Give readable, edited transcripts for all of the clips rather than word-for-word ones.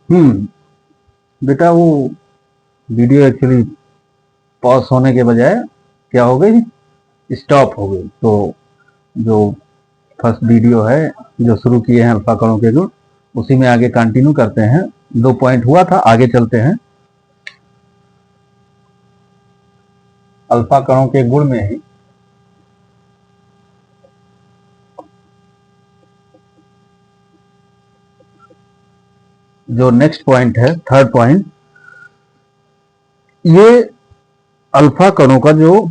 बेटा वो video actually pause होने के बजाय क्या हो गई, स्टॉप हो गई। तो जो फर्स्ट वीडियो है जो शुरू किए हैं अल्फा कणों के गुण, उसी में आगे कंटिन्यू करते हैं। 2 पॉइंट हुआ था, आगे चलते हैं। अल्फा कणों के गुण में ही जो नेक्स्ट पॉइंट है, थर्ड पॉइंट, ये अल्फा कणों का जो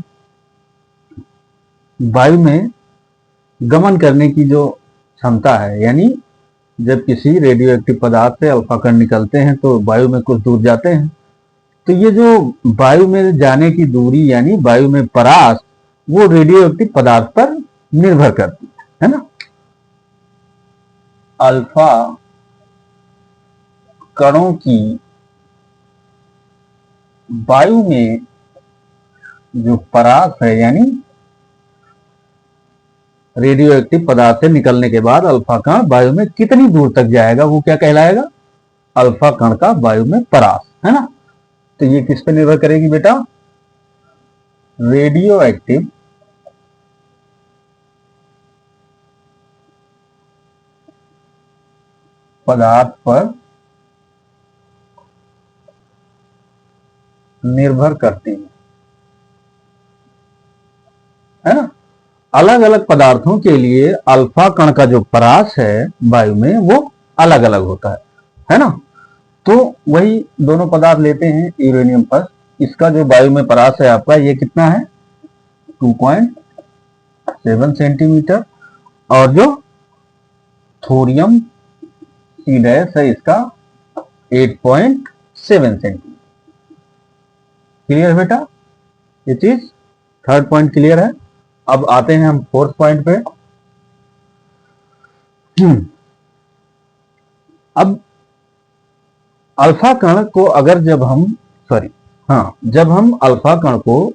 वायु में गमन करने की जो क्षमता है, यानी जब किसी रेडियो एक्टिव पदार्थ से अल्फा कण निकलते हैं तो वायु में कुछ दूर जाते हैं, तो ये जो वायु में जाने की दूरी यानी वायु में परास, वो रेडियो एक्टिव पदार्थ पर निर्भर करती है ना। अल्फा कणों की वायु में जो परास है, यानी रेडियो एक्टिव पदार्थ से निकलने के बाद अल्फा कण वायु में कितनी दूर तक जाएगा, वो क्या कहलाएगा, अल्फा कण का वायु में परास, है ना। तो ये किस पे निर्भर करेगी बेटा, रेडियो एक्टिव पदार्थ पर निर्भर करती है ना। अलग अलग पदार्थों के लिए अल्फा कण का जो परास है वायु में वो अलग अलग होता है ना। तो वही दोनों पदार्थ लेते हैं, यूरेनियम फर्स्ट, इसका जो वायु में परास है आपका ये कितना है, 2.7 सेंटीमीटर, और जो थोरियम सी डैश है इसका 8.7 सेंटीमीटर। क्लियर है बेटा, ये चीज थर्ड पॉइंट क्लियर है। अब आते हैं हम फोर्थ पॉइंट पे। अब अल्फा कण को अगर जब हम अल्फा कण को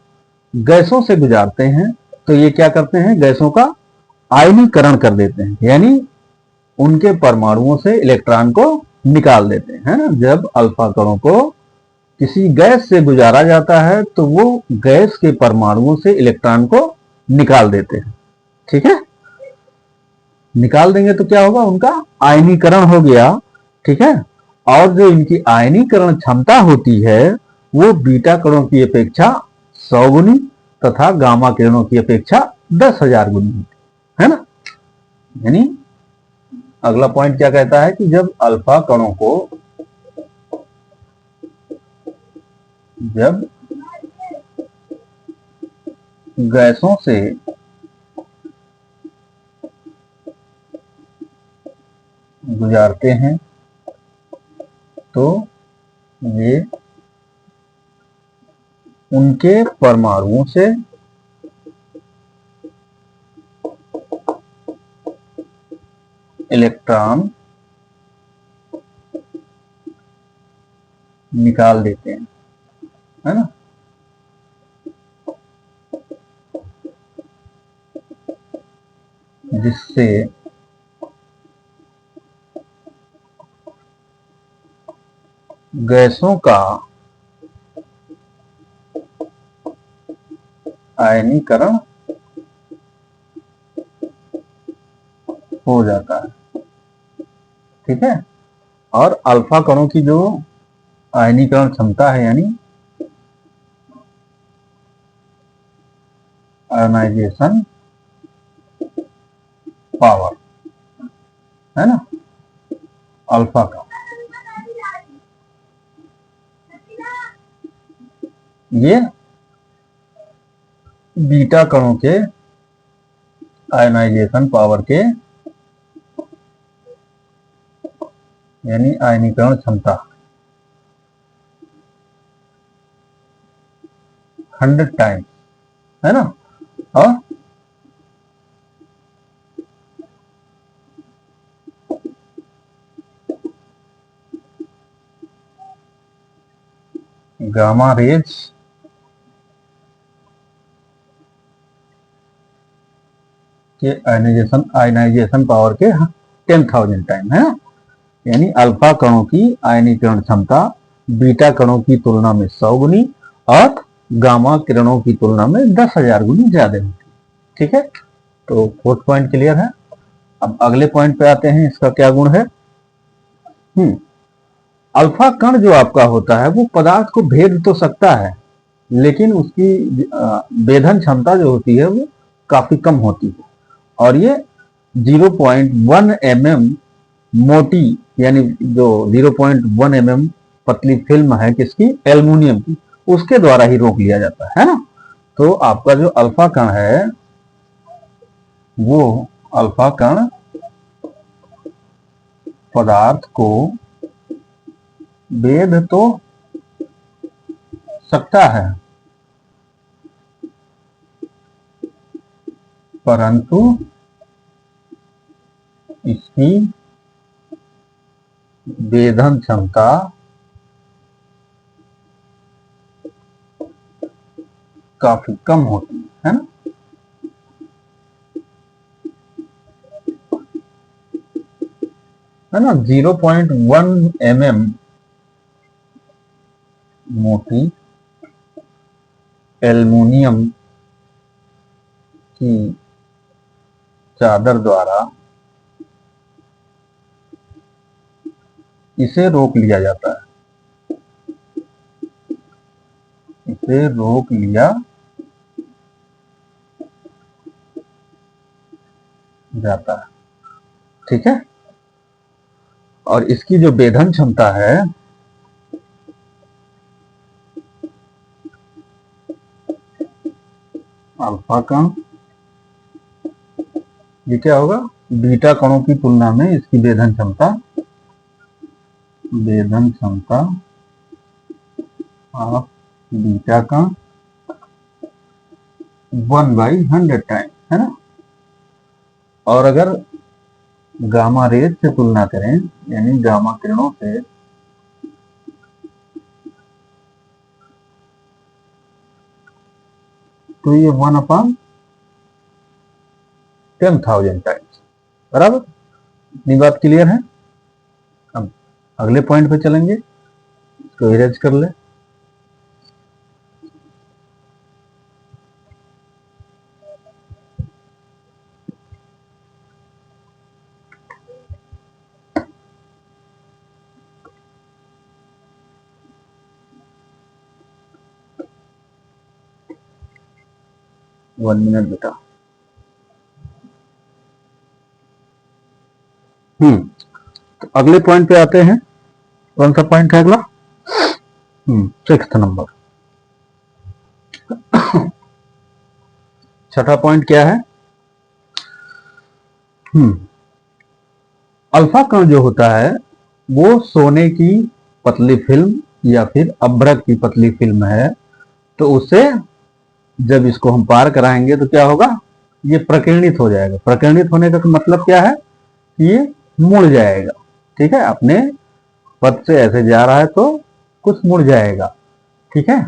गैसों से गुजारते हैं तो ये क्या करते हैं, गैसों का आयनीकरण कर देते हैं, यानी उनके परमाणुओं से इलेक्ट्रॉन को निकाल देते हैं, है ना। जब अल्फा कणों को किसी गैस से गुजारा जाता है तो वो गैस के परमाणुओं से इलेक्ट्रॉन को निकाल देते हैं, ठीक है। निकाल देंगे तो क्या होगा, उनका आयनीकरण हो गया, ठीक है। और जो इनकी आयनीकरण क्षमता होती है वो बीटा कणों की अपेक्षा 100 गुनी तथा गामा किरणों की अपेक्षा 10,000 गुनी होती है ना। यानी अगला पॉइंट क्या कहता है कि जब अल्फा कणों को जब गैसों से गुजारते हैं तो ये उनके परमाणुओं से इलेक्ट्रॉन निकाल देते हैं, है ना। जिससे गैसों का आयनीकरण हो जाता है, ठीक है। और अल्फा कणों की जो आयनीकरण क्षमता है, यानी आयोनाइजेशन पावर, है ना, अल्फा का, ये बीटा कणों के आयोनाइजेशन पावर के यानी आयनीकरण क्षमता 100 टाइम, है ना। और गामा रेज के आयनाइजेशन पावर के 10,000 टाइम, है ना। यानी अल्फा कणों की आयनीकरण क्षमता बीटा कणों की तुलना में 100 गुनी और गामा किरणों की तुलना में 10,000 गुनी ज्यादा होती है। ठीक है, तो फोर्थ पॉइंट क्लियर है। अब अगले पॉइंट पे आते हैं, इसका क्या गुण है। अल्फा कण जो आपका होता है वो पदार्थ को भेद तो सकता है, लेकिन उसकी भेदन क्षमता जो होती है वो काफी कम होती है। और ये 0.1 mm मोटी, यानी जो 0.1 mm पतली फिल्म है किसकी, एल्युमिनियम की, उसके द्वारा ही रोक लिया जाता है ना। तो आपका जो अल्फा कण है वो अल्फा कण पदार्थ को भेद तो सकता है, परंतु इसकी भेदन क्षमता काफी कम होती है ना। है ना, 0.1 mm मोटी एल्युमिनियम की चादर द्वारा इसे रोक लिया जाता है, इसे रोक लिया जाता है। ठीक है, और इसकी जो भेदन क्षमता है अल्फा कण, ये क्या होगा, बीटा कणों की तुलना में इसकी भेदन क्षमता ऑफ बीटा कण 1/100 टाइम है ना। और अगर गामा रेज से तुलना करें, यानी गामा किरणों से, तो ये 1/10,000 टाइम्स बराबर। इतनी बात क्लियर है। अब अगले पॉइंट पे चलेंगे, इसको इरेज कर ले। वन मिनट बेटा। तो अगले पॉइंट पे आते हैं। कौन सा पॉइंट है अगला, 6th नंबर। छठा पॉइंट क्या है, अल्फा कण जो होता है वो सोने की पतली फिल्म या फिर अभ्रक की पतली फिल्म है। तो उससे जब इसको हम पार कराएंगे तो क्या होगा, ये प्रकीर्णित हो जाएगा। प्रकीर्णित होने का मतलब क्या है, ये मुड़ जाएगा। ठीक है, अपने पथ से ऐसे जा रहा है तो कुछ मुड़ जाएगा। ठीक है,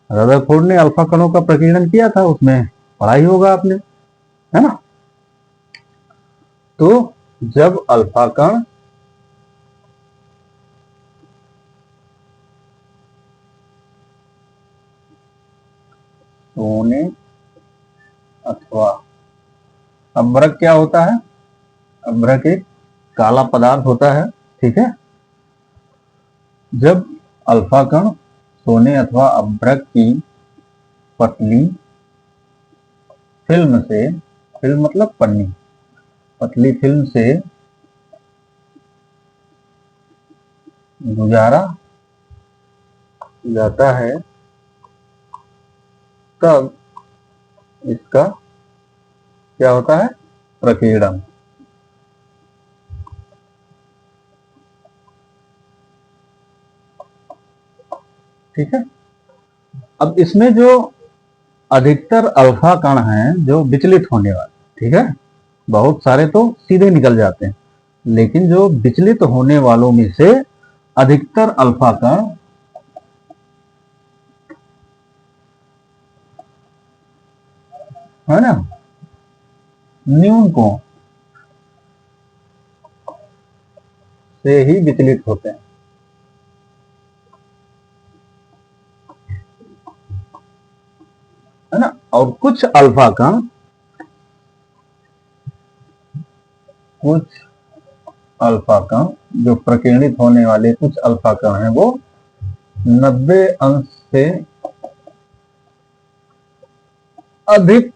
रदरफोर्ड ने अल्फा कणों का प्रकीर्णन किया था, उसमें पढ़ा ही होगा आपने, है ना। तो जब अल्फा कण सोने अथवा अभ्रक, क्या होता है, अभ्रक एक काला पदार्थ होता है। ठीक है, जब अल्फा कण सोने अथवा अभ्रक की पतली फिल्म से, फिल्म मतलब पन्नी, पतली फिल्म से गुजारा जाता है तब इसका क्या होता है, प्रकीर्णन। ठीक है, अब इसमें जो अधिकतर अल्फा कण हैं जो विचलित होने वाले, ठीक है, बहुत सारे तो सीधे निकल जाते हैं, लेकिन जो विचलित होने वालों में से अधिकतर अल्फा कण है ना, न्यून को से ही विचलित होते हैं, है ना। और कुछ अल्फा कण जो प्रकीर्णित होने वाले कुछ अल्फा कण हैं वो 90 अंश से अधिक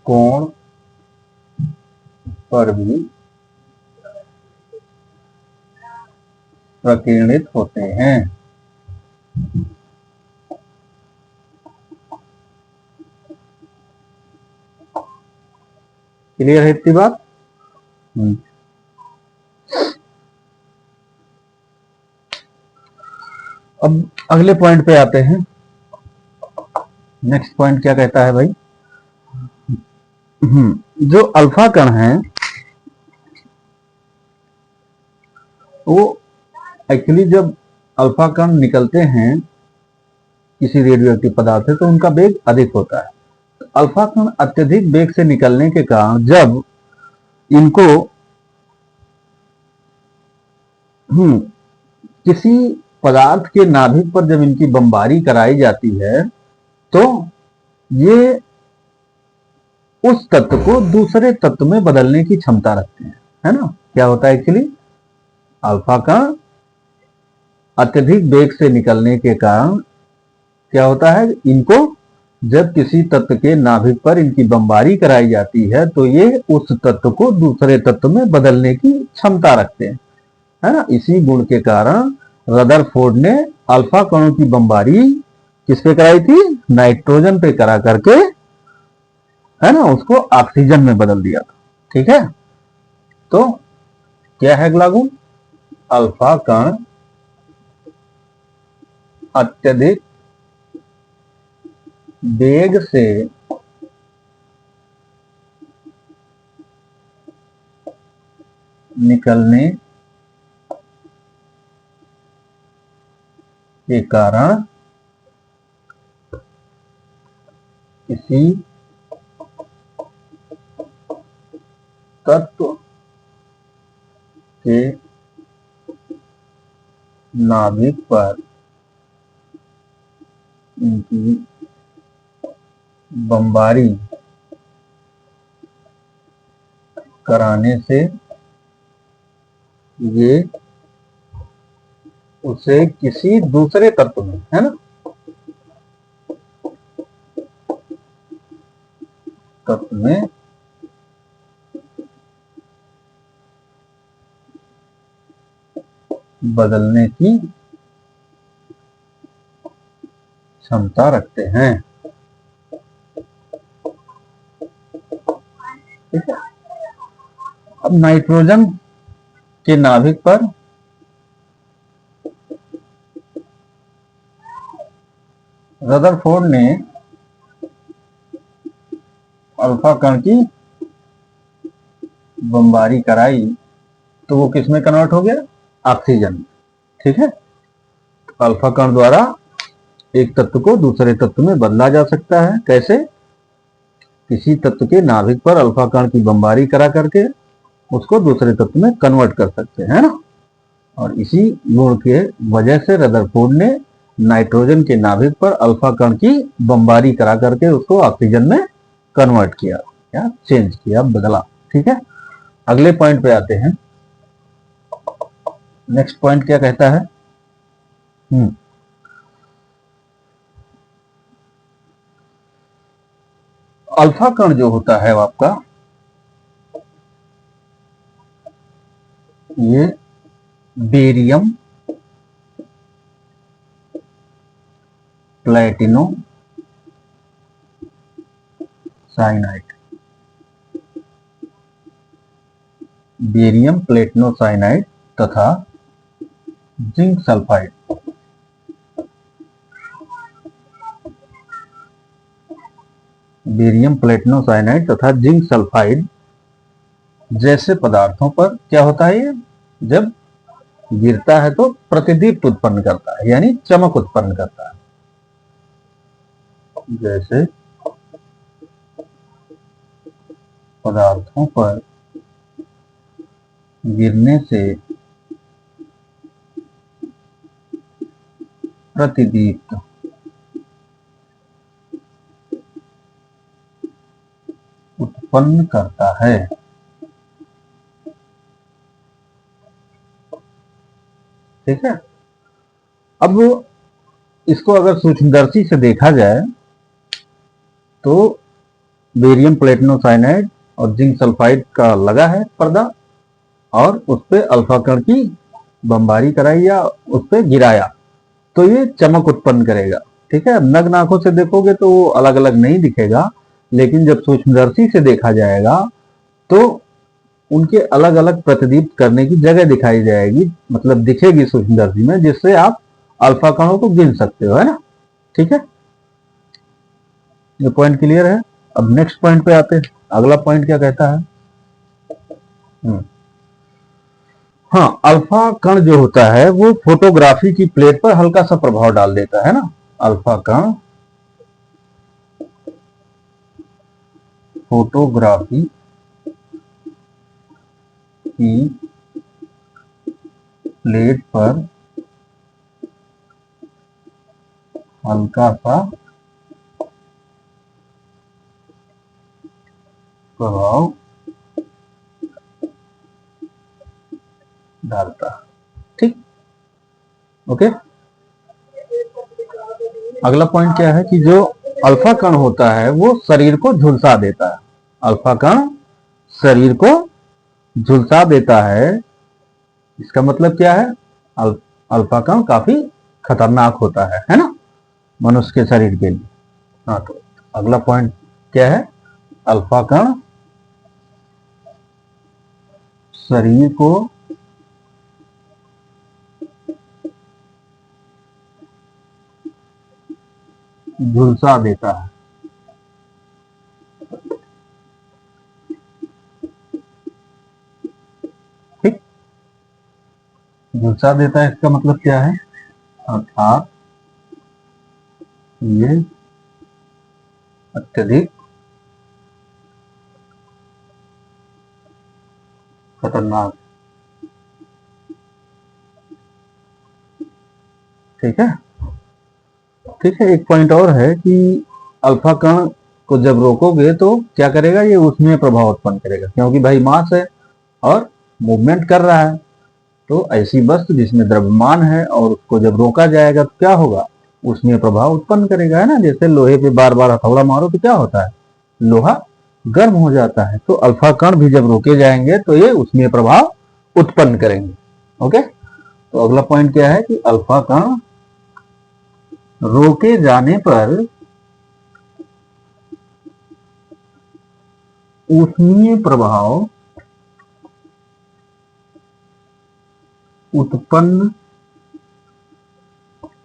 कोण पर भी प्रकीर्णित होते हैं। क्लियर है इतनी बात? अब अगले पॉइंट पे आते हैं। नेक्स्ट पॉइंट क्या कहता है भाई? जो अल्फा कण है वो एक्चुअली जब अल्फा कण निकलते हैं किसी रेडियो एक्टिव पदार्थ से तो उनका वेग अधिक होता है। अल्फा कण अत्यधिक वेग से निकलने के कारण जब इनको किसी पदार्थ के नाभिक पर जब इनकी बमबारी कराई जाती है तो ये उस तत्व को दूसरे तत्व में बदलने की क्षमता रखते हैं, है ना। क्या होता है एक्चुअली? अल्फा कण अत्यधिक वेग से निकलने के कारण क्या होता है, इनको जब किसी तत्व के नाभिक पर इनकी बमबारी कराई जाती है तो ये उस तत्व को दूसरे तत्व में बदलने की क्षमता रखते हैं, है ना। इसी गुण के कारण रदरफोर्ड ने अल्फा कणों की बमबारी किस पे कराई थी? नाइट्रोजन पे करा करके, है ना, उसको ऑक्सीजन में बदल दिया था। ठीक है, तो क्या है अगला गुण? अल्फा कण अत्यधिक वेग से निकलने के कारण किसी तत्व के नाभिक पर इनकी बमबारी कराने से ये उसे किसी दूसरे तत्व में, है ना, तत्व में बदलने की क्षमता रखते हैं। ठीक है, अब नाइट्रोजन के नाभिक पर रदरफोर्ड ने अल्फा कण की बमबारी कराई तो वो किसमें कन्वर्ट हो गया? ऑक्सीजन। ठीक है, अल्फा कण द्वारा एक तत्व को दूसरे तत्व में बदला जा सकता है। कैसे? किसी तत्व के नाभिक पर अल्फा कण की बमबारी करा करके उसको दूसरे तत्व में कन्वर्ट कर सकते हैं, है ना। और इसी गुण के वजह से रदरफोर्ड ने नाइट्रोजन के नाभिक पर अल्फा कण की बमबारी करा करके उसको ऑक्सीजन में कन्वर्ट किया, या चेंज किया, बदला। ठीक है, अगले पॉइंट पे आते हैं। नेक्स्ट पॉइंट क्या कहता है? अल्फा कण जो होता है आपका, ये बेरियम, प्लेटिनो साइनाइड, बेरियम प्लेटिनो साइनाइड तथा जिंक सल्फाइड, बेरियम प्लेटिनो साइनाइड तथा जिंक सल्फाइड जैसे पदार्थों पर क्या होता है, ये जब गिरता है तो प्रतिदीप्त उत्पन्न करता है, यानी चमक उत्पन्न करता है। जैसे पदार्थों पर गिरने से प्रतिदीप्त उत्पन्न करता है। ठीक है। अब इसको अगर सूक्ष्मदर्शी से देखा जाए तो बेरियम प्लेटिनम साइनाइड और जिंक सल्फाइड का लगा है पर्दा, और उस पर अल्फा कण की बमबारी कराई या उस पर गिराया तो ये चमक उत्पन्न करेगा। ठीक है। नग्न आंखों से देखोगे तो वो अलग अलग नहीं दिखेगा, लेकिन जब सूक्ष्मदर्शी से देखा जाएगा तो उनके अलग अलग प्रतिदीप्त करने की जगह दिखाई जाएगी, मतलब दिखेगी सूक्ष्मदर्शी में, जिससे आप अल्फा कणों को गिन सकते हो, है ना। ठीक है, ये पॉइंट क्लियर है। अब नेक्स्ट पॉइंट पे आते हैं। अगला पॉइंट क्या कहता है? हाँ, अल्फा कण जो होता है वो फोटोग्राफी की प्लेट पर हल्का सा प्रभाव डाल देता है ना। अल्फा कण फोटोग्राफी की प्लेट पर हल्का सा प्रभाव डालता है। ठीक, ओके। अगला पॉइंट क्या है कि जो अल्फा कण होता है वो शरीर को झुलसा देता है। अल्फा कण शरीर को झुलसा देता है। इसका मतलब क्या है? अल्फा कण काफी खतरनाक होता है ना, मनुष्य के शरीर के लिए। हाँ, तो अगला पॉइंट क्या है? अल्फा कण शरीर को झुलसा देता है। ठीक, झुलसा देता है इसका मतलब क्या है? अर्थात ये अत्यधिक खतरनाक। ठीक है। ठीक है, एक पॉइंट और है कि अल्फा कण को जब रोकोगे तो क्या करेगा? ये उसमें प्रभाव उत्पन्न करेगा, क्योंकि भाई मास है और मूवमेंट कर रहा है। तो ऐसी वस्तु जिसमें द्रव्यमान है और उसको जब रोका जाएगा तो क्या होगा? उसमें प्रभाव उत्पन्न करेगा, है ना। जैसे लोहे पे बार बार हथौड़ा मारो तो क्या होता है? लोहा गर्म हो जाता है। तो अल्फा कण भी जब रोके जाएंगे तो ये उसमें प्रभाव उत्पन्न करेंगे। ओके, तो अगला पॉइंट क्या है कि अल्फा कण रोके जाने पर ऊष्मीय प्रभाव उत्पन्न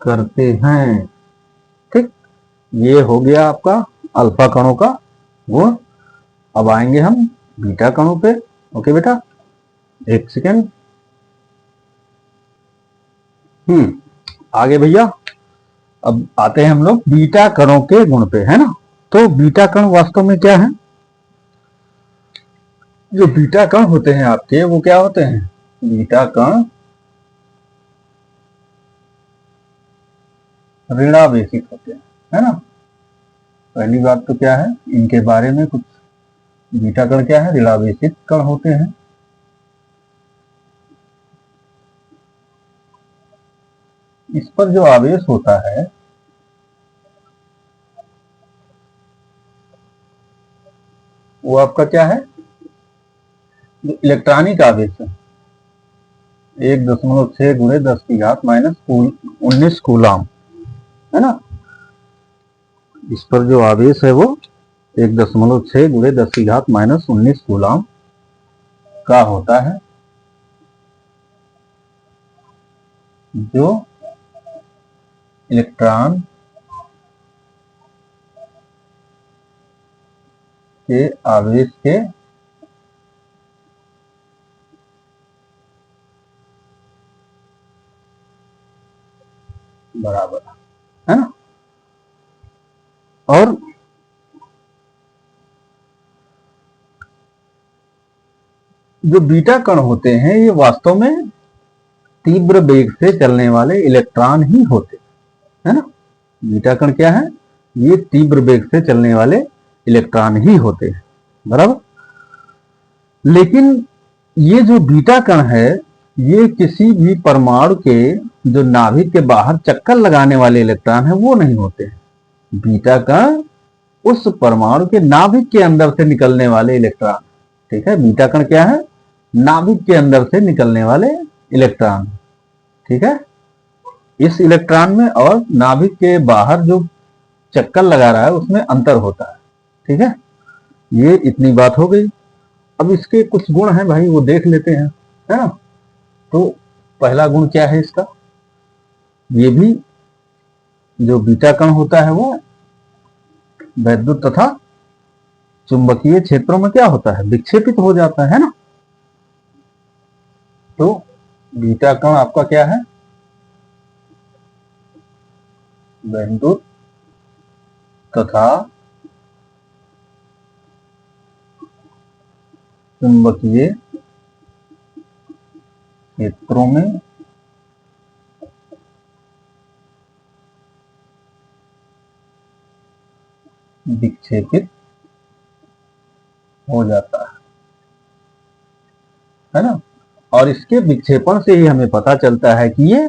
करते हैं। ठीक, ये हो गया आपका अल्फा कणों का गुण। अब आएंगे हम बीटा कणों पे। ओके बेटा, एक सेकेंड। आगे भैया, अब आते हैं हम लोग बीटा कणों के गुण पे, है ना। तो बीटा कण वास्तव में क्या है? जो बीटा कण होते हैं आपके वो क्या होते हैं? बीटा कण ऋणावेशित होते हैं, है ना। पहली बात तो क्या है इनके बारे में कुछ, बीटा कण क्या है? ऋणावेशित कण होते हैं। इस पर जो आवेश होता है वो आपका क्या है? इलेक्ट्रॉनिक आवेश है। 1.6 गुणे 10 की घात माइनस 19 कूलाम, है ना। इस पर जो आवेश है वो 1.6 गुणे 10 की घात माइनस 19 कूलाम का होता है, जो इलेक्ट्रॉन के आवेश के बराबर है ना। और जो बीटा कण होते हैं ये वास्तव में तीव्र वेग से चलने वाले इलेक्ट्रॉन ही होते हैं, है ना। बीटा कण क्या है? ये तीव्र वेग से चलने वाले इलेक्ट्रॉन ही होते हैं, बराबर। लेकिन ये जो बीटा कण है ये किसी भी परमाणु के जो नाभिक के बाहर चक्कर लगाने वाले इलेक्ट्रॉन है वो नहीं होते हैं। बीटा कण उस परमाणु के नाभिक के अंदर से निकलने वाले इलेक्ट्रॉन, ठीक है। बीटा कण क्या है? नाभिक के अंदर से निकलने वाले इलेक्ट्रॉन, ठीक है। इस इलेक्ट्रॉन में और नाभिक के बाहर जो चक्कर लगा रहा है उसमें अंतर होता है, ठीक है। ये इतनी बात हो गई। अब इसके कुछ गुण हैं भाई, वो देख लेते हैं, है ना। तो पहला गुण क्या है इसका? ये भी जो बीटा कण होता है वो वैद्युत तथा चुंबकीय क्षेत्रों में क्या होता है? विक्षेपित हो जाता है ना। तो बीटा कण आपका क्या है? वैद्युत तथा चुंबकीय क्षेत्रों में विक्षेपित हो जाता है ना। और इसके विक्षेपण से ही हमें पता चलता है कि ये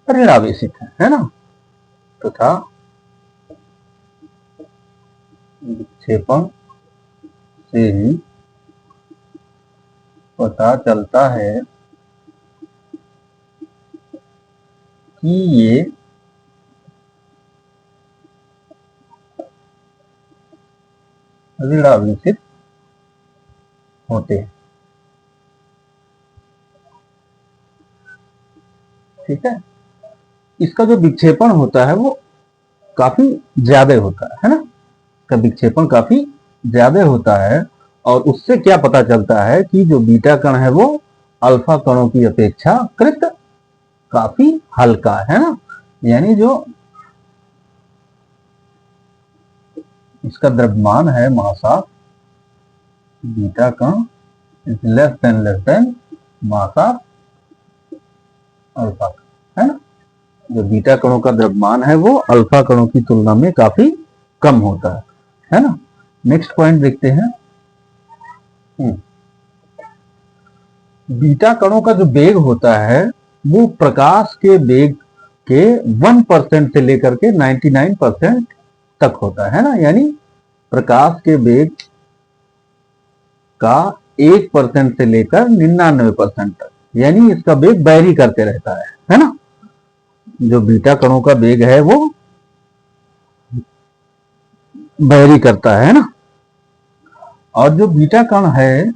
ऋणावेशित है ना। तथा विक्षेपण से ही पता चलता है कि ये ऋणावेशित होते हैं, ठीक है। इसका जो विक्षेपण होता है वो काफी ज्यादा होता है ना। इसका विक्षेपण काफी ज्यादा होता है और उससे क्या पता चलता है कि जो बीटा कण है वो अल्फा कणों की अपेक्षाकृत काफी हल्का है ना। यानी जो इसका द्रव्यमान है मास ऑफ बीटा कण is less then mass of alpha, है ना। जो बीटा कणों का द्रव्यमान है वो अल्फा कणों की तुलना में काफी कम होता है ना। नेक्स्ट पॉइंट देखते हैं। बीटा कणों का जो वेग होता है वो प्रकाश के वेग के 1% से लेकर के 99% तक होता है ना। यानी प्रकाश के वेग का 1% से लेकर 99% तक, यानी इसका वेग वैरी करते रहता है ना। जो बीटा कणों का वेग है वो वैरी करता है ना। और जो बीटा कण है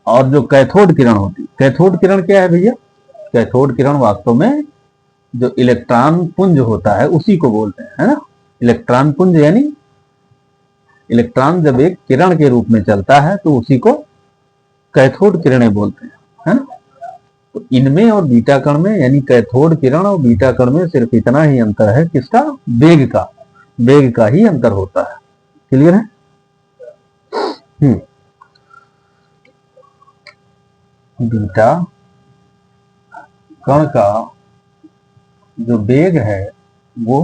और जो कैथोड किरण होती है, कैथोड किरण क्या है भैया? कैथोड किरण वास्तव में जो इलेक्ट्रॉन पुंज होता है उसी को बोलते हैं, है ना। इलेक्ट्रॉन पुंज यानी इलेक्ट्रॉन जब एक किरण के रूप में चलता है तो उसी को कैथोड किरणें बोलते हैं, है ना। तो इनमें और बीटा कण में यानी कैथोड किरण और बीटा कण में सिर्फ इतना ही अंतर है, किसका? वेग का ही अंतर होता है। क्लियर है? बीटा कण का जो वेग है वो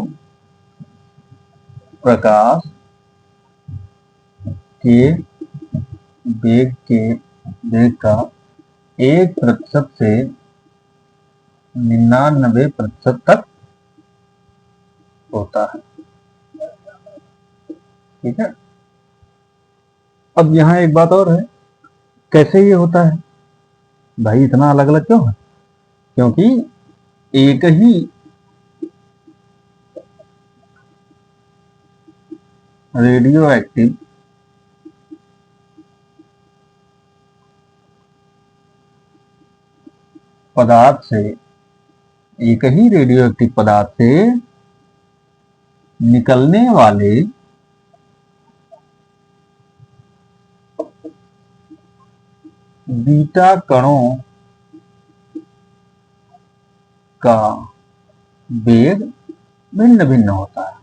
प्रकाश के वेग का 1% से 99% तक होता है, ठीक है। अब यहां एक बात और है, कैसे ये होता है भाई? इतना अलग अलग क्यों है? क्योंकि एक ही रेडियो एक्टिव पदार्थ से, एक ही रेडियो एक्टिव पदार्थ से निकलने वाले बीटा कणों का वेग भिन्न भिन्न होता है।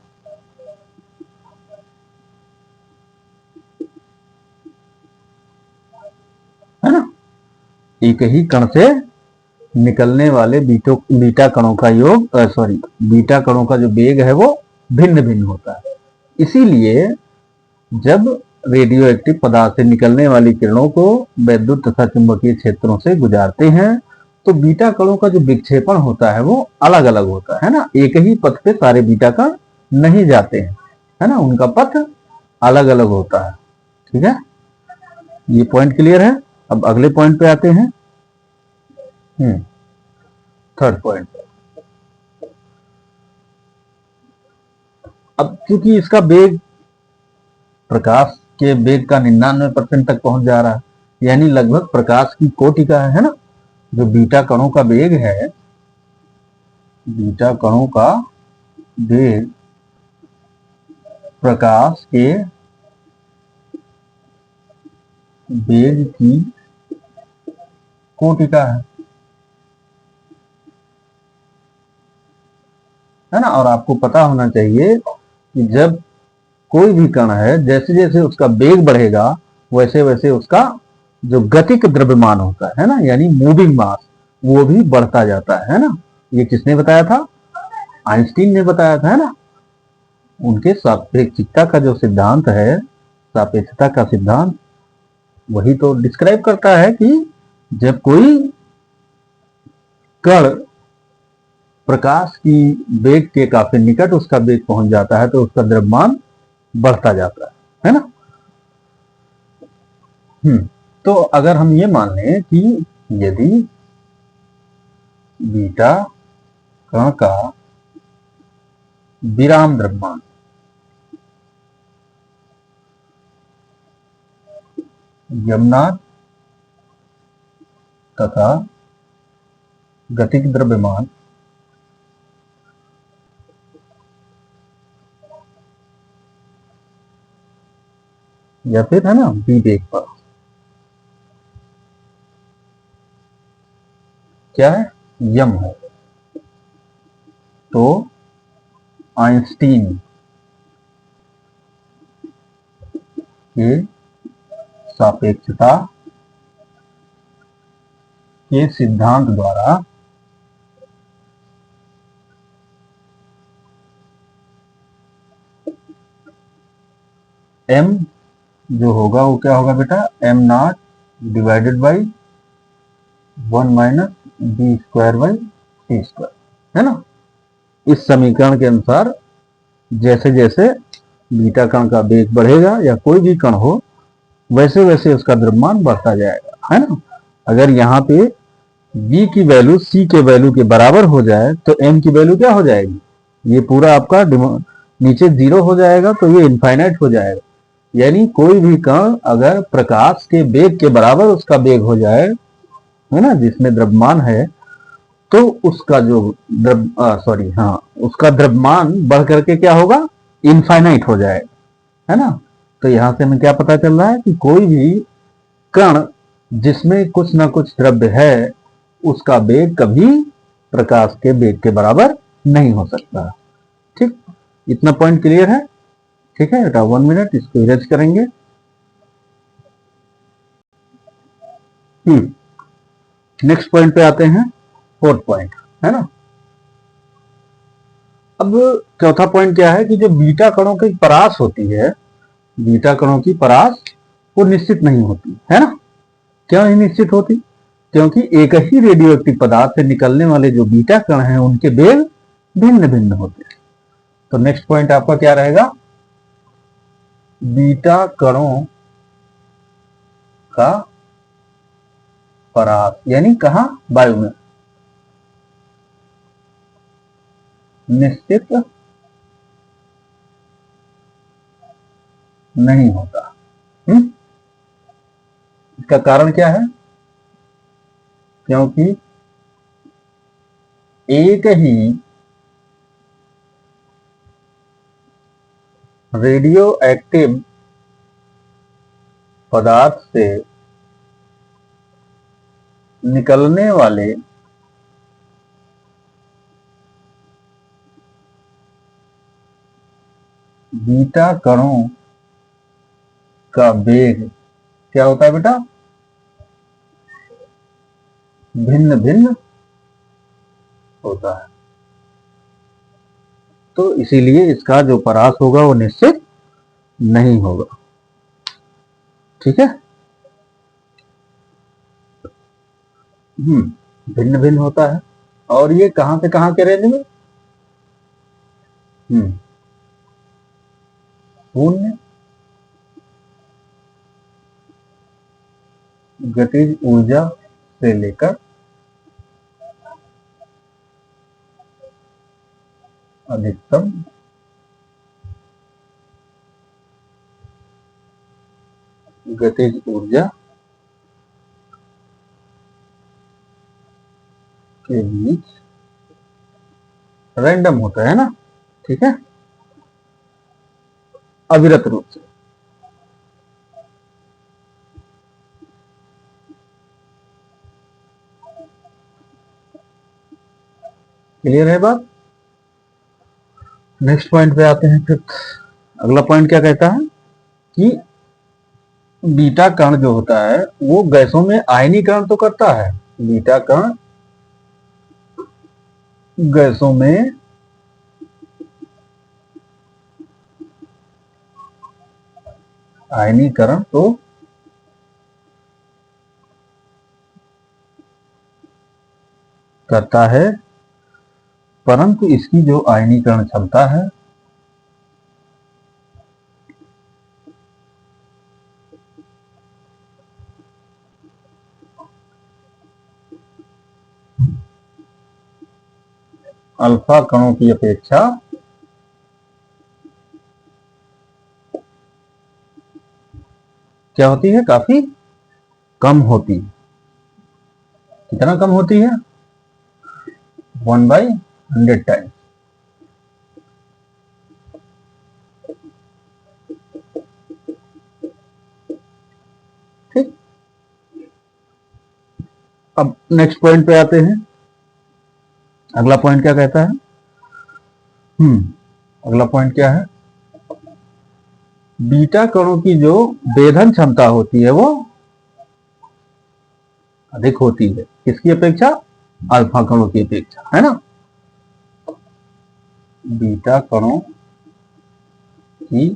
है ना। एक ही कण से निकलने वाले बीटा कणों का योग बीटा कणों का जो वेग है वो भिन्न भिन्न होता है। इसीलिए जब रेडियो एक्टिव पदार्थ से निकलने वाली किरणों को वैद्युत तथा चुंबकीय क्षेत्रों से गुजारते हैं तो बीटा कणों का जो विक्षेपण होता है वो अलग अलग होता है ना। एक ही पथ पे सारे बीटा कण नहीं जाते हैं, है ना, उनका पथ अलग अलग होता है। ठीक है, ये पॉइंट क्लियर है। अब अगले पॉइंट पे आते हैं, थर्ड पॉइंट। अब क्योंकि इसका वेग प्रकाश के वेग का 99% तक पहुंच जा रहा है, यानी लगभग प्रकाश की कोटि का है ना। जो बीटा कणों का वेग है, बीटा कणों का वेग प्रकाश के वेग की कोटि का है ना। और आपको पता होना चाहिए कि जब कोई भी कण है, जैसे जैसे उसका वेग बढ़ेगा वैसे वैसे उसका जो गतिक द्रव्यमान होता है ना, यानी मूविंग मास, वो भी बढ़ता जाता है ना। ये किसने बताया था? आइंस्टीन ने बताया था, है ना। उनके सापेक्षिकता का जो सिद्धांत है, सापेक्षता का सिद्धांत, वही तो डिस्क्राइब करता है कि जब कोई कण प्रकाश की वेग के काफी निकट उसका वेग पहुंच जाता है तो उसका द्रव्यमान बढ़ता जाता है ना। तो अगर हम ये मान लें कि यदि बीटा कण का विराम द्रव्यमान यमनाद तथा गतिक द्रव्यमान या फिर, है ना, बी वेग पर क्या है, यम है, तो आइंस्टीन के सापेक्षता के सिद्धांत द्वारा m जो होगा वो क्या होगा बेटा, m not divided by 1 minus B square by C square, है ना। इस समीकरण के अनुसार जैसे जैसे बीटा कण का वेग बढ़ेगा या कोई भी कण हो वैसे वैसे उसका द्रव्यमान बढ़ता जाएगा, है ना। अगर यहाँ पे b की वैल्यू c के वैल्यू के बराबर हो जाए तो m की वैल्यू क्या हो जाएगी, ये पूरा आपका नीचे जीरो हो जाएगा, तो ये इनफाइनाइट हो जाएगा। यानी कोई भी कण अगर प्रकाश के वेग के बराबर उसका वेग हो जाए, है ना, जिसमें द्रव्यमान है, तो उसका जो उसका द्रव्यमान बढ़ करके क्या होगा, इनफाइनाइट हो जाएगा, है ना। तो यहां से हमें क्या पता चल रहा है कि कोई भी कण जिसमें कुछ ना कुछ द्रव्य है उसका वेग कभी प्रकाश के वेग के बराबर नहीं हो सकता। ठीक, इतना पॉइंट क्लियर है। ठीक है बेटा, 1 मिनट इसको इरेज करेंगे। नेक्स्ट पॉइंट पे आते हैं, फोर्थ पॉइंट, है ना। अब चौथा पॉइंट क्या है कि जो बीटा कणों की परास होती है, बीटा कणों की परास वो निश्चित नहीं होती, है ना। क्यों नहीं निश्चित होती? क्योंकि एक ही रेडियो एक्टिव पदार्थ से निकलने वाले जो बीटा कण हैं उनके वेग भिन्न भिन्न होते हैं। तो नेक्स्ट पॉइंट आपका क्या रहेगा, बीटा कणों का परास, यानी कहा, वायु में निश्चित नहीं होता। इसका कारण क्या है? क्योंकि एक ही रेडियो एक्टिव पदार्थ से निकलने वाले बीटा कणों का वेग क्या होता है बेटा, भिन्न भिन्न होता है। तो इसीलिए इसका जो परास होगा वो निश्चित नहीं होगा। ठीक है। भिन्न भिन्न होता है। और ये कहां से कहां के रेंज में? शून्य गतिज ऊर्जा से लेकर अधिकतम गतिज ऊर्जा के बीच रैंडम होता है ना। ठीक है, अविरत रूप से। क्लियर है बात? नेक्स्ट पॉइंट पे आते हैं। फिर अगला पॉइंट क्या कहता है कि बीटा कण जो होता है वो गैसों में आयनीकरण तो करता है। बीटा कण गैसों में आयनीकरण तो करता है, परंतु इसकी जो आयनीकरण क्षमता है अल्फा कणों की अपेक्षा क्या होती है? काफी कम होती है। कितना कम होती है? 1/100 टाइम। ठीक। अब नेक्स्ट पॉइंट पे आते हैं। अगला पॉइंट क्या कहता है? अगला पॉइंट क्या है? बीटा कणों की जो वेधन क्षमता होती है वो अधिक होती है। किसकी अपेक्षा? अल्फा कणों की अपेक्षा, है ना। बीटा कणों की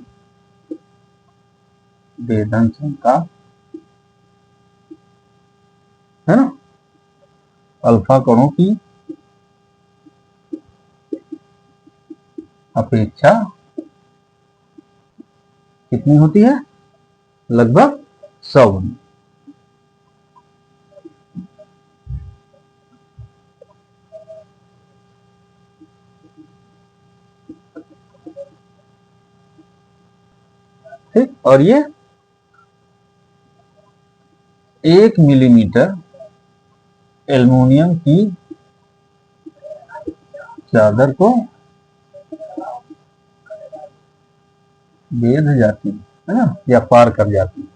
वेधन क्षमता, है ना, अल्फा कणों की अपेक्षा कितनी होती है? लगभग 100 गुनी। ठीक। और ये 1 मिलीमीटर एल्युमिनियम की चादर को भेद जाती है ना, या पार कर जाती है।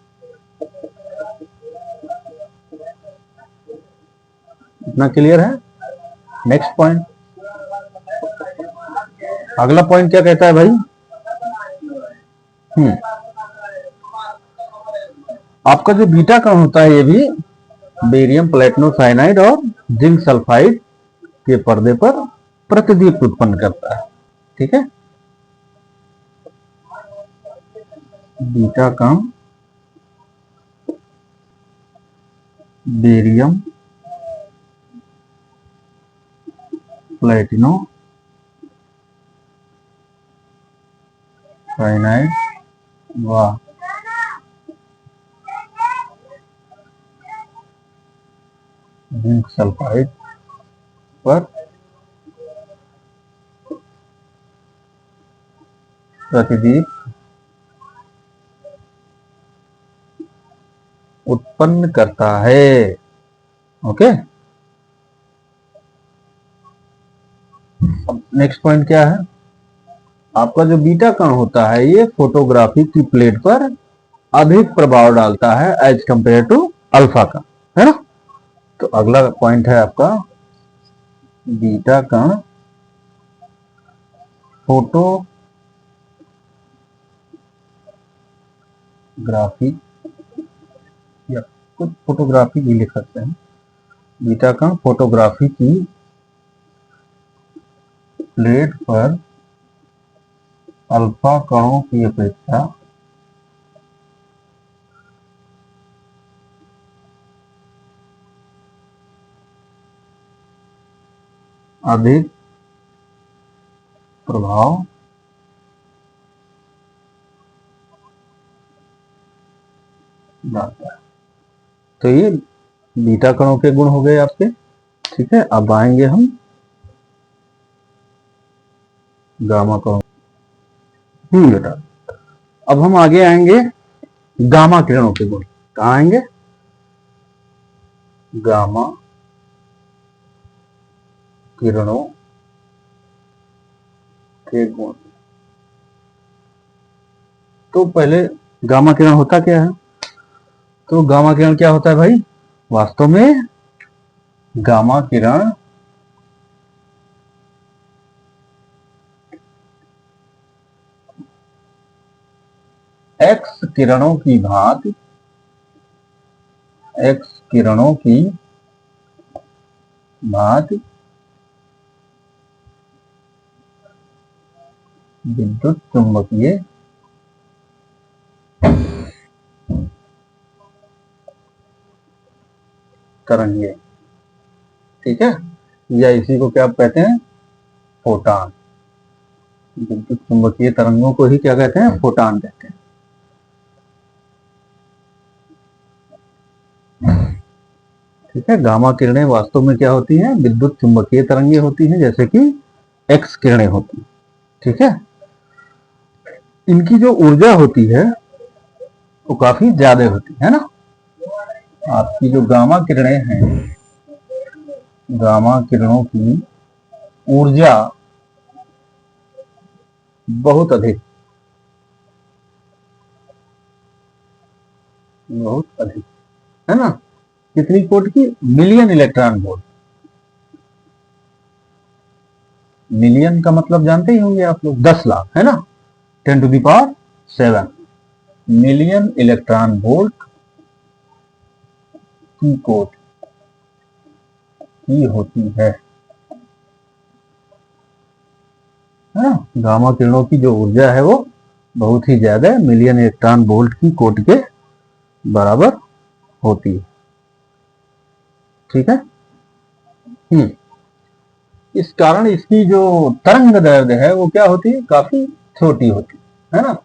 इतना क्लियर है? Next point. अगला पॉइंट क्या कहता है भाई? आपका जो बीटा कण होता है ये भी बेरियम प्लेटिनम साइनाइड और जिंक सल्फाइड के पर्दे पर प्रतिदीप्त उत्पन्न करता है। ठीक है। बीटा कण बेरियम प्लेटिनम साइनाइड व जिंक सल्फाइड पर प्रतिदीप्त उत्पन्न करता है। ओके। अब नेक्स्ट पॉइंट क्या है? आपका जो बीटा कण होता है ये फोटोग्राफी की प्लेट पर अधिक प्रभाव डालता है एज कंपेयर टू अल्फा का, है ना। तो अगला पॉइंट है आपका बीटा कण फोटोग्राफी, या कुछ फोटोग्राफी भी लिख सकते हैं, बीटा कण फोटोग्राफी की प्लेट पर अल्फा कणों की अपेक्षा अधिक प्रभाव डालता है। तो ये बीटा कणों के गुण हो गए आपके। ठीक है, अब आएंगे हम गामा कणों। बेटा अब हम आगे आएंगे गामा किरणों के गुण। कहाँ आएंगे? गामा किरणों के गुण। तो पहले गामा किरण होता क्या है? तो गामा किरण क्या होता है भाई? वास्तव में गामा किरण एक्स किरणों की भांति विद्युत चुंबकीय तरंगे। ठीक है, या इसी को क्या कहते हैं? फोटान। विद्युत चुंबकीय तरंगों को ही क्या कहते हैं? फोटान कहते हैं। ठीक है, गामा किरणें वास्तव में क्या होती हैं? विद्युत चुंबकीय तरंगे होती हैं, जैसे कि एक्स किरणें होती हैं। ठीक है, इनकी जो ऊर्जा होती है वो काफी ज्यादा होती है ना। आपकी जो गामा किरणें हैं, गामा किरणों की ऊर्जा बहुत अधिक है ना। कितनी वोल्ट की? Million electron volt. मिलियन का मतलब जानते ही होंगे आप लोग, 10 लाख है ना। 10⁷ मिलियन इलेक्ट्रॉन वोल्ट की कोट की होती है ना। गामा किरणों की जो ऊर्जा है वो बहुत ही ज्यादा है, मिलियन इलेक्ट्रॉन वोल्ट की कोट के बराबर होती है। ठीक है, इस कारण इसकी जो तरंग दैर्ध्य है वो क्या होती है? काफी छोटी होती है ना।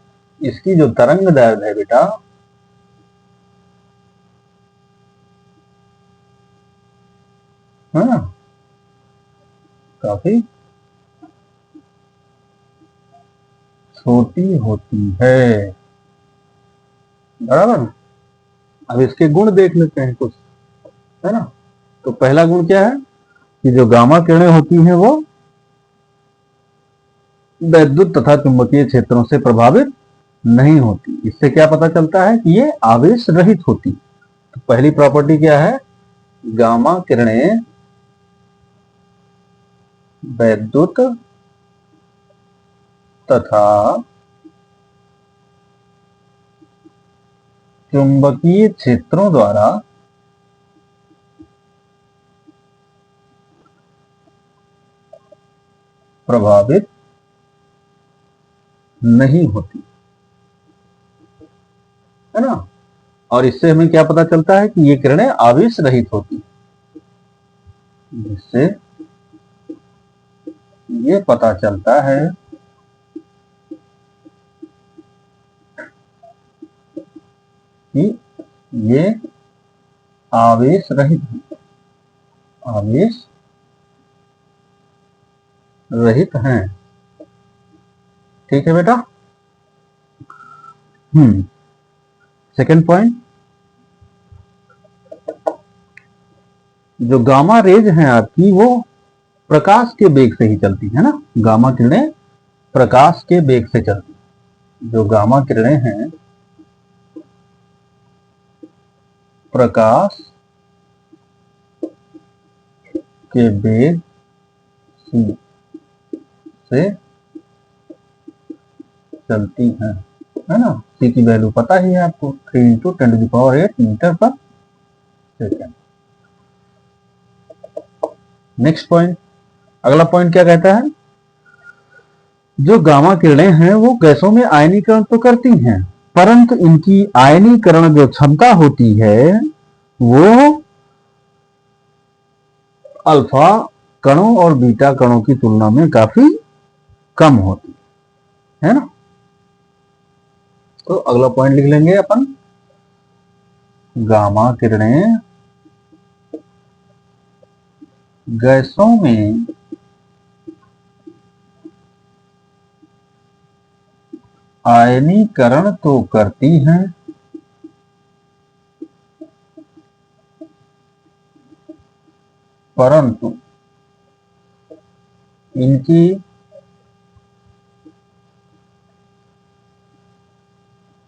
इसकी जो तरंग दैर्ध्य है बेटा, है ना, काफी छोटी होती है। बराबर। अब इसके गुण देख लेते हैं कुछ, है ना। तो पहला गुण क्या है कि जो गामा किरणें होती हैं वो विद्युत तथा चुंबकीय क्षेत्रों से प्रभावित नहीं होती। इससे क्या पता चलता है कि ये आवेश रहित होती। तो पहली प्रॉपर्टी क्या है? गामा किरणें विद्युत तथा चुंबकीय क्षेत्रों द्वारा प्रभावित नहीं होती, है ना। और इससे हमें क्या पता चलता है कि ये किरणें आवेश रहित होती, जिससे ये पता चलता है कि ये आवेश रहित हैं। ठीक है बेटा। सेकंड पॉइंट, जो गामा रेज हैं आपकी वो प्रकाश के वेग से ही चलती है ना। गामा किरणें प्रकाश के वेग से चलती। जो गामा किरणें हैं प्रकाश के वेग से चलती हैं, है ना। सी की वैल्यू पता ही है आपको, 3 × 10⁸ मीटर पर सेकेंड। नेक्स्ट पॉइंट, अगला पॉइंट क्या कहता है, जो गामा किरणें हैं वो गैसों में आयनीकरण तो करती हैं, परंतु इनकी आयनीकरण जो क्षमता होती है वो अल्फा कणों और बीटा कणों की तुलना में काफी कम होती है ना। तो अगला पॉइंट लिख लेंगे अपन, गामा किरणें गैसों में आयनीकरण तो करती हैं, परंतु इनकी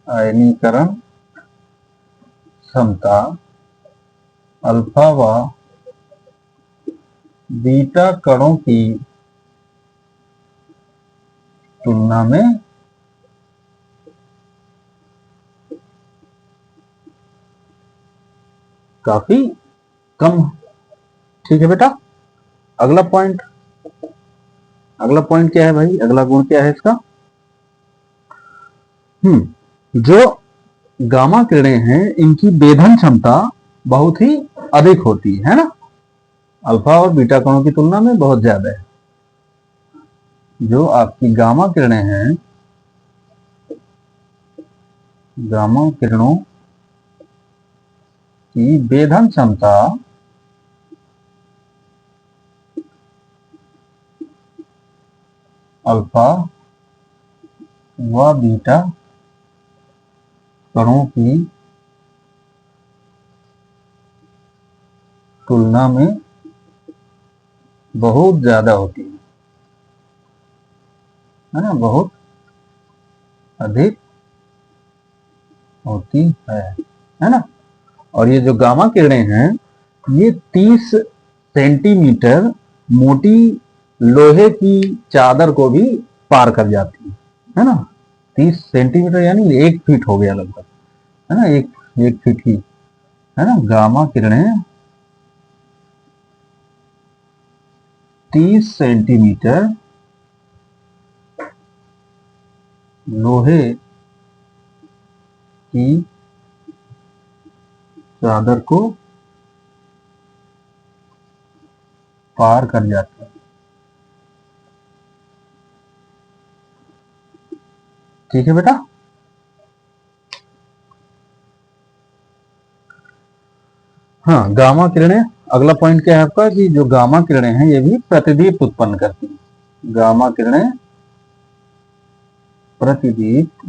आयनीकरण क्षमता अल्फा व बीटा कणों की तुलना में काफी कम। ठीक है बेटा, अगला पॉइंट, अगला पॉइंट क्या है भाई, अगला गुण क्या है इसका, जो गामा किरणें हैं इनकी वेधन क्षमता बहुत ही अधिक होती है ना, अल्फा और बीटा कणों की तुलना में बहुत ज्यादा है। जो आपकी गामा किरणें हैं, गामा किरणों की वेधन क्षमता अल्फा व बीटा कणों की तुलना में बहुत ज्यादा होती है ना, बहुत अधिक होती है ना। और ये जो गामा किरणें हैं ये 30 सेंटीमीटर मोटी लोहे की चादर को भी पार कर जाती है ना। 30 सेंटीमीटर यानी 1 फीट हो गया लगभग, है ना, एक फीट की, है ना। गामा किरणें 30 सेंटीमीटर लोहे की चादर को पार कर जाते हैं। ठीक है बेटा, हाँ गामा किरणें, अगला पॉइंट क्या है आपका कि जो गामा किरणें हैं ये भी प्रतिदीप्त उत्पन्न करती हैं। गामा किरणें प्रतिदीप्त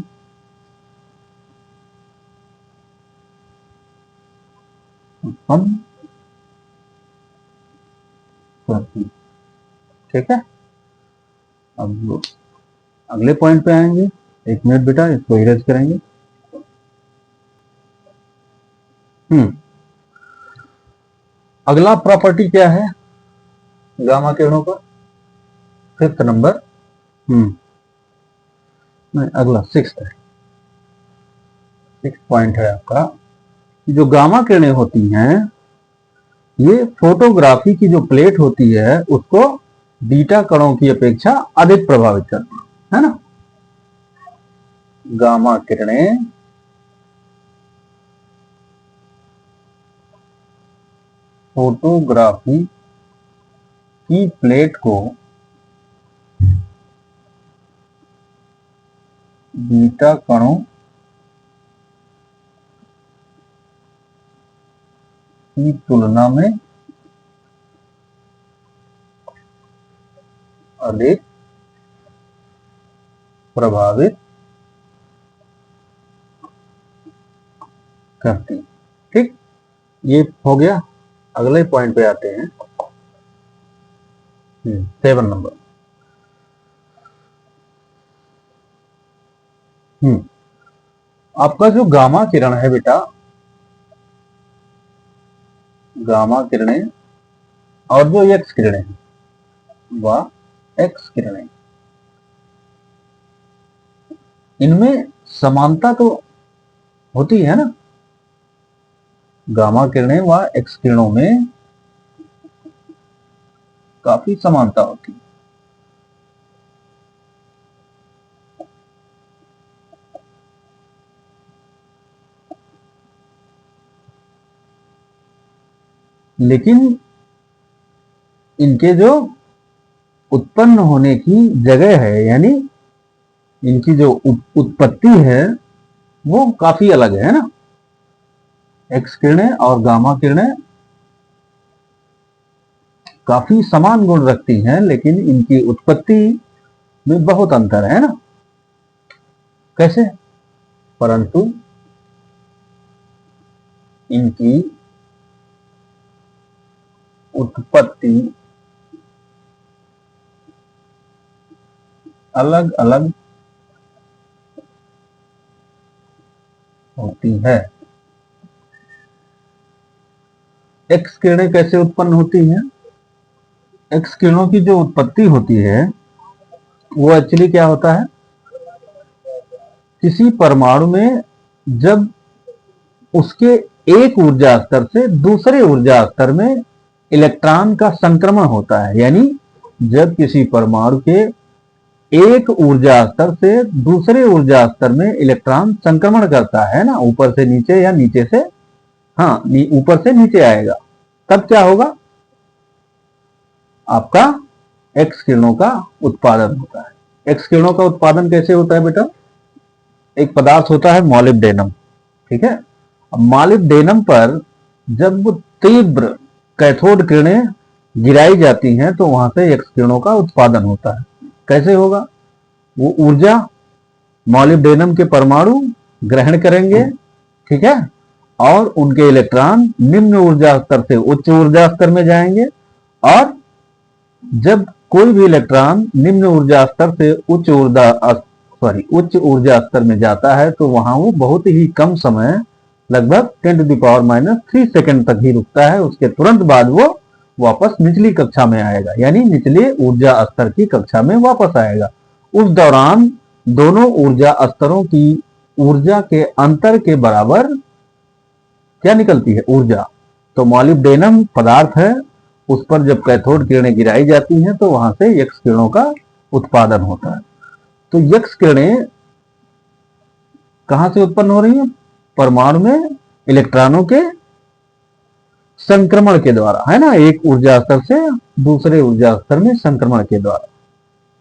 उत्पन्न करती, ठीक है। अब अगले पॉइंट पे आएंगे, 1 मिनट बेटा इसको इरेज करेंगे। अगला प्रॉपर्टी क्या है गामा किरणों का, 5th नंबर, नहीं अगला 6th है, 6th पॉइंट है आपका, जो गामा किरणें होती हैं ये फोटोग्राफी की जो प्लेट होती है उसको बीटा कणों की अपेक्षा अधिक प्रभावित करती है ना। गामा किरणें फोटोग्राफी की प्लेट को बीटा कणों की तुलना में अधिक प्रभावित करती। ठीक, ये हो गया। अगले पॉइंट पे आते हैं, 7 नंबर। आपका जो गामा किरण है बेटा, गामा किरणें और जो एक्स किरणें हैं वह एक्स किरणें, इनमें समानता तो होती है ना। गामा किरणें व एक्स किरणों में काफी समानता होती है। लेकिन इनके जो उत्पन्न होने की जगह है, यानी इनकी जो उत्पत्ति है वो काफी अलग है ना। एक्स किरणें और गामा किरणें काफी समान गुण रखती हैं, लेकिन इनकी उत्पत्ति में बहुत अंतर है ना। कैसे? परंतु इनकी उत्पत्ति अलग अलग होती है। एक्स किरणें कैसे उत्पन्न होती हैं? एक्स किरणों की जो उत्पत्ति होती है वो एक्चुअली क्या होता है, किसी परमाणु में जब उसके एक ऊर्जा स्तर से दूसरे ऊर्जा स्तर में इलेक्ट्रॉन का संक्रमण होता है। यानी जब किसी परमाणु के एक ऊर्जा स्तर से दूसरे ऊर्जा स्तर में इलेक्ट्रॉन संक्रमण करता है ना, ऊपर से नीचे या नीचे से, हाँ ऊपर से नीचे आएगा, तब क्या होगा, आपका एक्स किरणों का उत्पादन होता है। एक्स किरणों का उत्पादन कैसे होता है बेटा? एक पदार्थ होता है मॉलिब्डेनम, ठीक है। अब मॉलिब्डेनम पर जब तीव्र कैथोड किरणें गिराई जाती हैं तो वहां से एक्स किरणों का उत्पादन होता है। कैसे होगा? वो ऊर्जा मॉलिब्डेनम के परमाणु ग्रहण करेंगे, ठीक है, और उनके इलेक्ट्रॉन निम्न ऊर्जा स्तर से उच्च ऊर्जा स्तर में जाएंगे, और जब कोई भी इलेक्ट्रॉन निम्न ऊर्जा स्तर से उच्च ऊर्जा स्तर में जाता है तो वहां वो बहुत ही कम समय, लगभग 10⁻³ सेकंड तक ही रुकता है। उसके तुरंत बाद वो वापस निचली कक्षा में आएगा, यानी निचले ऊर्जा स्तर की कक्षा में वापस आएगा। उस दौरान दोनों ऊर्जा स्तरों की ऊर्जा के अंतर के बराबर क्या निकलती है? ऊर्जा। तो मॉलिब्डेनम पदार्थ है, उस पर जब कैथोड किरणें गिराई जाती हैं तो वहां से एक्स किरणों का उत्पादन होता है। तो एक्स किरणें कहां से उत्पन्न हो रही हैं? परमाणु में इलेक्ट्रॉनों के संक्रमण के द्वारा, है ना, एक ऊर्जा स्तर से दूसरे ऊर्जा स्तर में संक्रमण के द्वारा।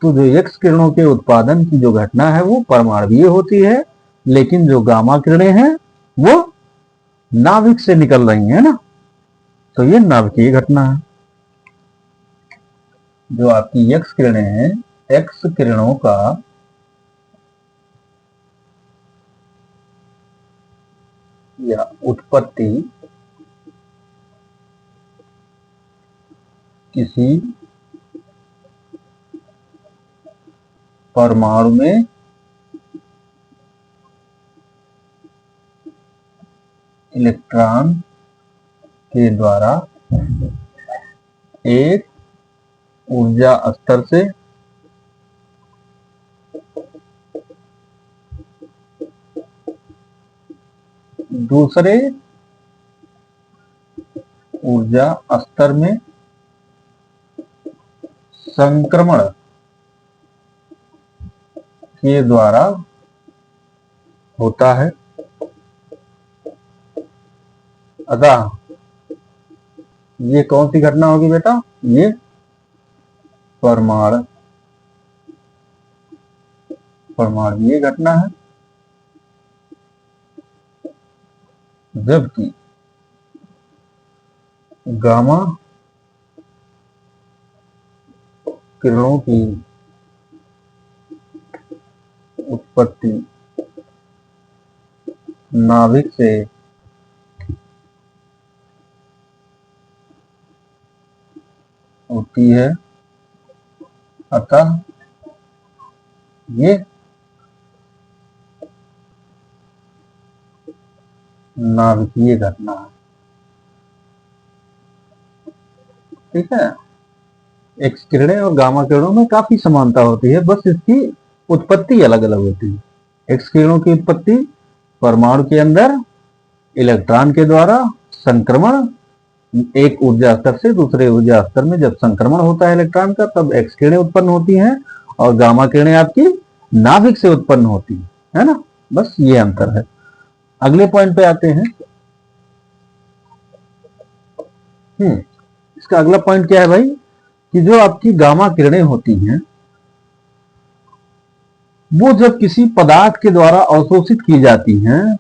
तो जो एक्स किरणों के उत्पादन की जो घटना है वो परमाणुीय होती है, लेकिन जो गामा किरणें हैं वो नाभिक से निकल रही हैं ना, तो ये नाभिकीय घटना है। जो आपकी एक्स किरणें हैं, एक्स किरणों का या उत्पत्ति किसी परमाणु में इलेक्ट्रॉन के द्वारा एक ऊर्जा स्तर से दूसरे ऊर्जा स्तर में संक्रमण के द्वारा होता है। अतः ये कौन सी घटना होगी बेटा? ये परमाणुीय घटना है। जबकि गामा किरणों की उत्पत्ति नाभिक से होती है, अतः ये नाभिकीय घटना है। ठीक है। एक्स किरणें और गामा किरणों में काफी समानता होती है, बस इसकी उत्पत्ति अलग अलग होती है। एक्स किरणों की उत्पत्ति परमाणु के अंदर इलेक्ट्रॉन के द्वारा संक्रमण एक ऊर्जा स्तर से दूसरे ऊर्जा स्तर में जब संक्रमण होता है इलेक्ट्रॉन का, तब एक्स किरणें उत्पन्न होती हैं और गामा किरणें आपकी नाभिक से उत्पन्न होती है ना। बस ये अंतर है। अगले पॉइंट पे आते हैं। इसका अगला पॉइंट क्या है भाई, कि जो आपकी गामा किरणें होती हैं वो जब किसी पदार्थ के द्वारा अवशोषित की जाती हैं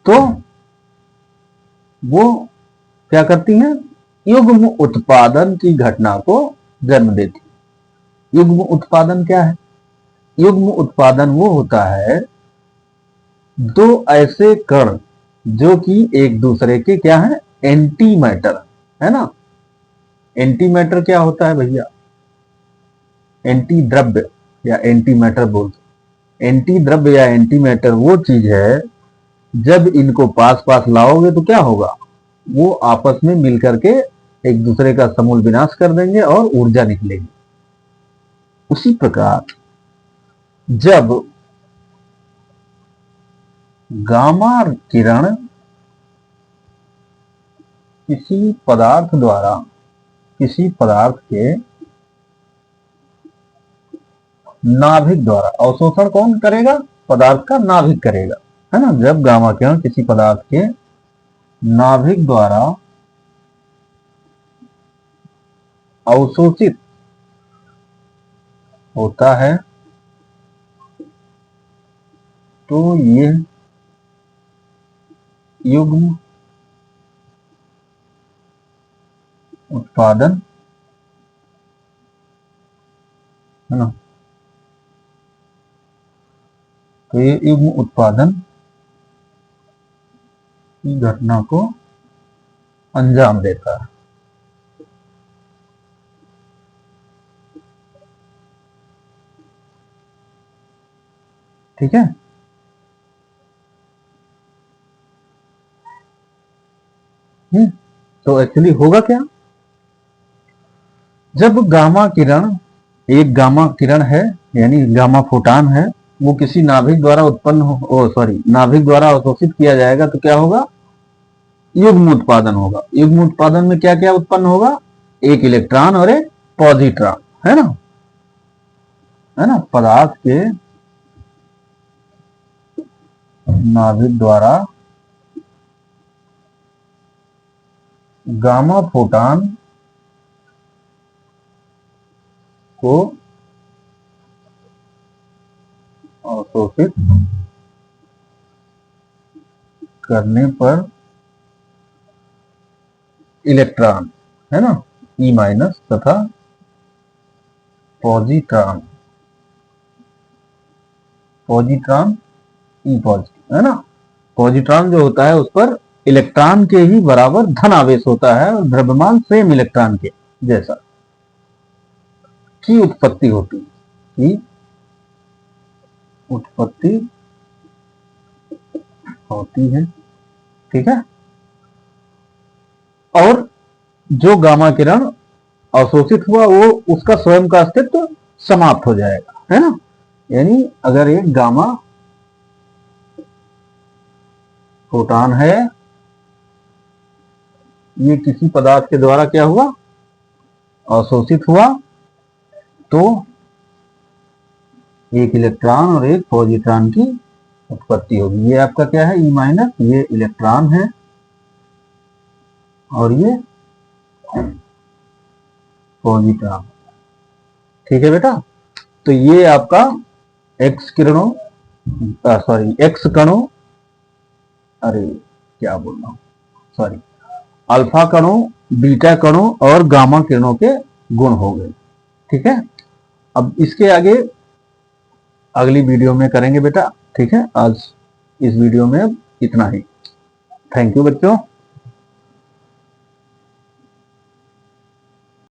तो वो क्या करती हैं, युग्म उत्पादन की घटना को जन्म देती है। युग्म उत्पादन क्या है? युग्म उत्पादन वो होता है दो ऐसे कण जो कि एक दूसरे के क्या है, एंटी मैटर है ना। एंटी मैटर क्या होता है भैया? एंटी द्रव्य या एंटी मैटर बोलते। एंटी द्रव्य या एंटी मैटर वो चीज है जब इनको पास पास लाओगे तो क्या होगा, वो आपस में मिलकर के एक दूसरे का समूल विनाश कर देंगे और ऊर्जा निकलेगी। उसी प्रकार जब गामा किरण किसी पदार्थ द्वारा, किसी पदार्थ के नाभिक द्वारा, अवशोषण कौन करेगा? पदार्थ का नाभिक करेगा, है ना। जब गामा किरण किसी पदार्थ के नाभिक द्वारा अवशोषित होता है तो ये युग्म उत्पादन है ना, तो ये युग्म उत्पादन की घटना को अंजाम देता है। ठीक है। तो एक्चुअली होगा क्या, जब गामा किरण, एक गामा किरण है यानी गामा फोटान है, वो किसी नाभिक द्वारा उत्पन्न नाभिक द्वारा अवशोषित किया जाएगा तो क्या होगा, युग्म उत्पादन होगा। युग्म उत्पादन में क्या क्या उत्पन्न होगा, एक इलेक्ट्रॉन और एक पॉजिट्रॉन, है ना, है ना। पदार्थ के नाभिक द्वारा गामा फोटान को अवशोषित करने पर इलेक्ट्रॉन, है ना, ई माइनस तथा पॉजिट्रॉन, पॉजिट्रॉन ई पॉजिटिव, है ना। पॉजिट्रॉन जो होता है उस पर इलेक्ट्रॉन के ही बराबर धन आवेश होता है और द्रव्यमान सेम इलेक्ट्रॉन के जैसा की उत्पत्ति होती है, की उत्पत्ति होती है। ठीक है। और जो गामा किरण अवशोषित हुआ वो उसका स्वयं का अस्तित्व समाप्त हो जाएगा, है ना। यानी अगर एक गामा फोटान है, ये किसी पदार्थ के द्वारा क्या हुआ, अवशोषित हुआ, तो एक इलेक्ट्रॉन और एक पॉजिट्रॉन की उत्पत्ति होगी। ये आपका क्या है, ई माइनस, ये इलेक्ट्रॉन है और ये पॉजिट्रॉन। ठीक है बेटा। तो ये आपका एक्स किरणों, एक्स कणों, अरे क्या बोल रहा हूं, सॉरी, अल्फा कणों, बीटा कणों और गामा किरणों के गुण हो गए। ठीक है। अब इसके आगे अगली वीडियो में करेंगे बेटा। ठीक है। आज इस वीडियो में इतना ही। थैंक यू बच्चों।